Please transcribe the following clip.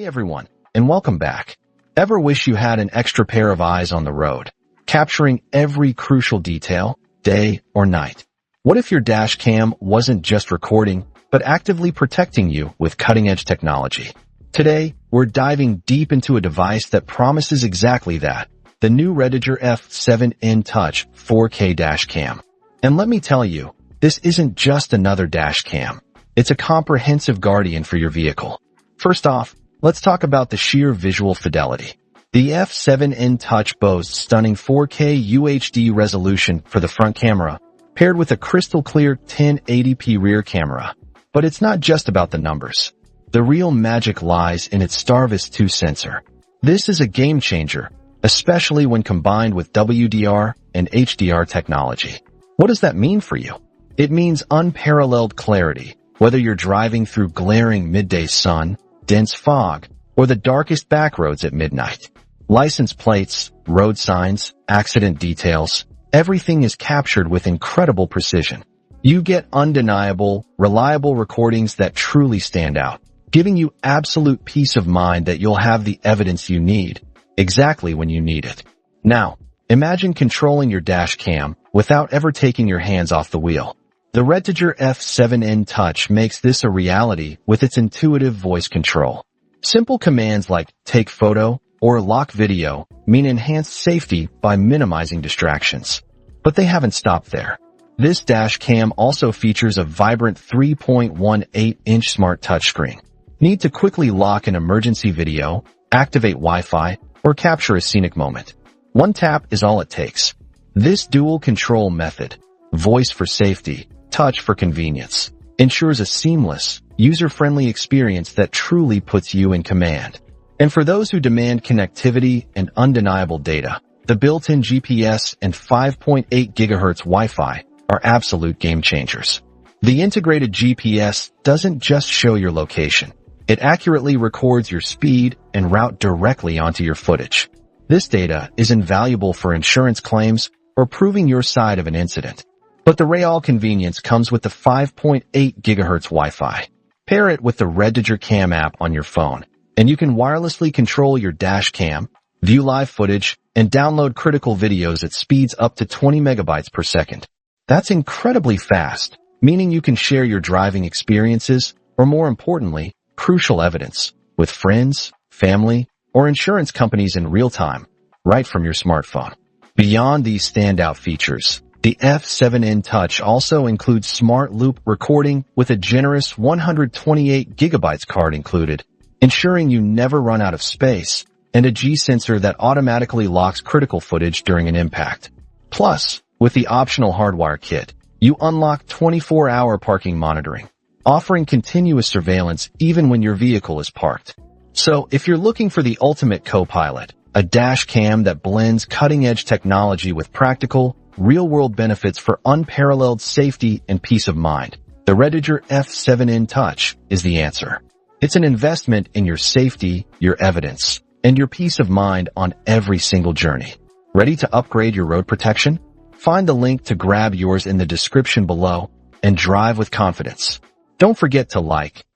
Hey everyone, and welcome back. Ever wish you had an extra pair of eyes on the road, capturing every crucial detail, day or night? What if your dash cam wasn't just recording, but actively protecting you with cutting-edge technology? Today, we're diving deep into a device that promises exactly that, the new REDTIGER F7N Touch 4K dash cam. And let me tell you, this isn't just another dash cam. It's a comprehensive guardian for your vehicle. First off, let's talk about the sheer visual fidelity. The F7N Touch boasts stunning 4K UHD resolution for the front camera, paired with a crystal-clear 1080p rear camera. But it's not just about the numbers. The real magic lies in its STARVIS 2 sensor. This is a game-changer, especially when combined with WDR and HDR technology. What does that mean for you? It means unparalleled clarity, whether you're driving through glaring midday sun, dense fog, or the darkest backroads at midnight. License plates, road signs, accident details, everything is captured with incredible precision. You get undeniable, reliable recordings that truly stand out, giving you absolute peace of mind that you'll have the evidence you need, exactly when you need it. Now, imagine controlling your dash cam without ever taking your hands off the wheel. The REDTIGER F7N Touch makes this a reality with its intuitive voice control. Simple commands like take photo or lock video mean enhanced safety by minimizing distractions. But they haven't stopped there. This dash cam also features a vibrant 3.18-inch smart touchscreen. Need to quickly lock an emergency video, activate Wi-Fi, or capture a scenic moment? One tap is all it takes. This dual control method, voice for safety, touch for convenience, ensures a seamless, user-friendly experience that truly puts you in command. And for those who demand connectivity and undeniable data, the built-in GPS and 5.8 GHz Wi-Fi are absolute game changers. The integrated GPS doesn't just show your location. It accurately records your speed and route directly onto your footage. This data is invaluable for insurance claims or proving your side of an incident. But the real convenience comes with the 5.8 GHz Wi-Fi. Pair it with the REDTIGER Cam app on your phone, and you can wirelessly control your dash cam, view live footage, and download critical videos at speeds up to 20 megabytes per second. That's incredibly fast, meaning you can share your driving experiences, or more importantly, crucial evidence, with friends, family, or insurance companies in real time, right from your smartphone. Beyond these standout features, the F7N Touch also includes smart loop recording with a generous 128 GB card included, ensuring you never run out of space, and a G-sensor that automatically locks critical footage during an impact. Plus, with the optional hardwire kit, you unlock 24-hour parking monitoring, offering continuous surveillance even when your vehicle is parked. So, if you're looking for the ultimate co-pilot, a dash cam that blends cutting-edge technology with practical, real-world benefits for unparalleled safety and peace of mind, the REDTIGER F7N Touch is the answer. It's an investment in your safety, your evidence, and your peace of mind on every single journey. Ready to upgrade your road protection? Find the link to grab yours in the description below and drive with confidence. Don't forget to like,